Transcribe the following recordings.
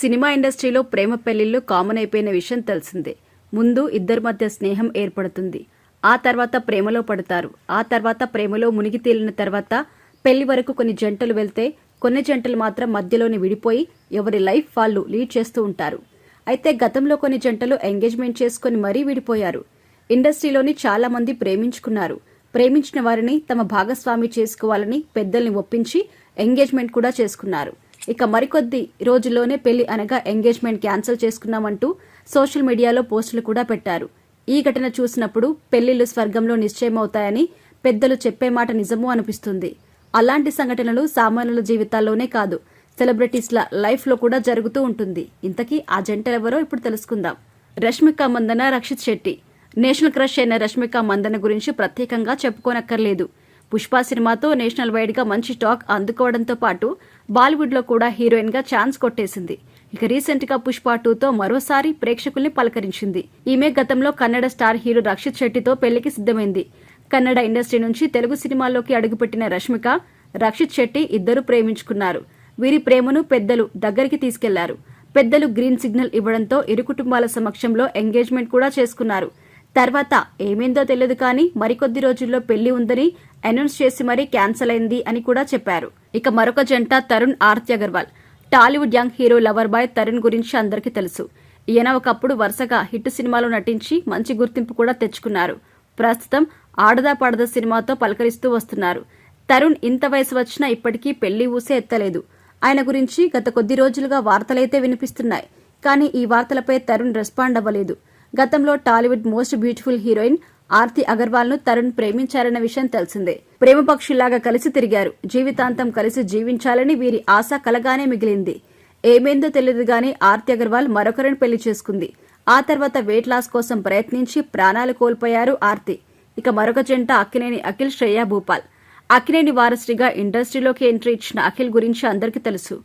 Cinema ఇండస్ట్రీలో ప్రేమ పెళ్లిళ్లు common అయిపోయిన విషయం తెలిసిందే. ముందు ఇద్దరి మధ్య స్నేహం ఏర్పడుతుంది. ఆ తర్వాత ప్రేమలో పడతారు. ఆ తర్వాత ప్రేమలో మునిగి తేలిన తర్వాత పెళ్లి వరకు కొన్ని జంటలు వెళ్తే, కొన్ని జంటలు మాత్రం మధ్యలోనే విడిపోయి ఎవరి లైఫ్ వాళ్ళు లీడ్ చేస్తూ ఉంటారు. అయితే గతంలో కొన్ని జంటలు ఎంగేజ్మెంట్ చేసుకుని మరీ విడిపోయారు. ఇండస్ట్రీలోని చాలా మంది ప్రేమించుకున్నారు. ప్రేమించిన వారిని తమ భాగస్వామి చేసుకోవాలని పెద్దల్ని ఒప్పించి ఎంగేజ్మెంట్ కూడా చేసుకున్నారు. ఇక మరికొద్ది రోజుల్లోనే పెళ్లి అనగా ఎంగేజ్మెంట్ క్యాన్సిల్ చేసుకున్నామంటూ సోషల్ మీడియాలో పోస్టులు కూడా పెట్టారు. ఈ ఘటన చూసినప్పుడు పెళ్లిళ్లు స్వర్గంలో నిశ్చయమవుతాయని పెద్దలు చెప్పే మాట నిజమూ అనిపిస్తుంది. అలాంటి సంఘటనలు సామాన్యుల జీవితాల్లోనే కాదు, సెలబ్రిటీస్ల లైఫ్లో కూడా జరుగుతూ ఉంటుంది. ఇంతకీ ఆ జంటలెవరో ఇప్పుడు తెలుసుకుందాం. రష్మిక మందన, రక్షిత్ శెట్టి. నేషనల్ క్రష్ అయిన రష్మిక మందన గురించి ప్రత్యేకంగా చెప్పుకోనక్కర్లేదు. పుష్ప సినిమాతో నేషనల్ వైడ్ గా మంచి టాక్ అందుకోవడంతో పాటు బాలీవుడ్ లో కూడా హీరోయిన్ గా ఛాన్స్ కొట్టేసింది. ఇక రీసెంట్ గా పుష్ప 2తో మరోసారి ప్రేక్షకుల్ని పలకరించింది. ఈమె గతంలో కన్నడ స్టార్ హీరో రక్షిత్ శెట్టితో పెళ్లికి సిద్ధమైంది. కన్నడ ఇండస్ట్రీ నుంచి తెలుగు సినిమాల్లోకి అడుగుపెట్టిన రష్మిక, రక్షిత్ శెట్టి ఇద్దరు ప్రేమించుకున్నారు. వీరి ప్రేమను పెద్దలు దగ్గరికి తీసుకెళ్లారు. పెద్దలు గ్రీన్ సిగ్నల్ ఇవ్వడంతో ఇరు కుటుంబాల సమక్షంలో ఎంగేజ్మెంట్ కూడా చేసుకున్నారు. తర్వాత ఏమైందో తెలియదు కానీ మరికొద్ది రోజుల్లో పెళ్లి ఉందని అనౌన్స్ చేసి మరీ క్యాన్సిల్ అయింది అని కూడా చెప్పారు. ఇక మరొక జంట Tarun, Aarti Agarwal. Tollywood young hero lover boy Tarun గురించి అందరికీ తెలుసు. ఈయన ఒకప్పుడు వరుసగా హిట్ సినిమాలో నటించి మంచి గుర్తింపు కూడా తెచ్చుకున్నారు. ప్రస్తుతం ఆడదా పాడదా సినిమాతో పలకరిస్తూ వస్తున్నారు. తరుణ్ ఇంత వయసు వచ్చినా ఇప్పటికీ పెళ్లి ఊసే ఎత్తలేదు. ఆయన గురించి గత కొద్ది రోజులుగా వార్తలైతే వినిపిస్తున్నాయి. కానీ ఈ వార్తలపై తరుణ్ రెస్పాండ్ అవ్వలేదు. గతంలో Tollywood most beautiful heroine Aarti Agarwal ను తరుణ్ ప్రేమించారన్న విషయం తెలిసిందే. ప్రేమ పక్షులాగా కలిసి తిరిగారు. జీవితాంతం కలిసి జీవించాలని వీరి ఆశ కలగానే మిగిలింది. ఏమైందో తెలియదు గానీ ఆర్తి అగర్వాల్ మరొకరిని పెళ్లి చేసుకుంది. ఆ తర్వాత వెయిట్ లాస్ కోసం ప్రయత్నించి ప్రాణాలు కోల్పోయారు ఆర్తి. ఇక మరొక జంట అక్కినేని అఖిల్, శ్రేయా భూపాల్. అక్కినేని వారసుడిగా ఇండస్ట్రీలోకి ఎంట్రీ ఇచ్చిన అఖిల్ గురించి అందరికీ తెలుసు.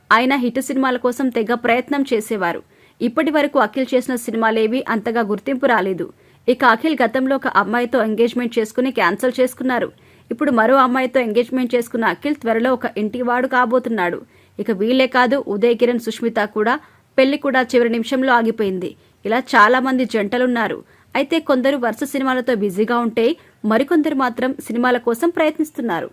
ఆయన హిట్ సినిమాల కోసం తెగ ప్రయత్నం చేసేవారు. ఇప్పటి వరకు అఖిల్ చేసిన సినిమాలేవి అంతగా గుర్తింపు రాలేదు. ఇక అఖిల్ గతంలో ఒక అమ్మాయితో ఎంగేజ్మెంట్ చేసుకుని క్యాన్సిల్ చేసుకున్నారు. ఇప్పుడు మరో అమ్మాయితో ఎంగేజ్మెంట్ చేసుకున్న అఖిల్ త్వరలో ఒక ఇంటివాడు కాబోతున్నాడు. ఇక వీళ్లే కాదు, ఉదయ్ కిరణ్, సుష్మిత కూడా పెళ్లి కూడా చివరి నిమిషంలో ఆగిపోయింది. ఇలా చాలా మంది జంటలున్నారు. అయితే కొందరు వరుస సినిమాలతో బిజీగా ఉంటే మరికొందరు మాత్రం సినిమాల కోసం ప్రయత్నిస్తున్నారు.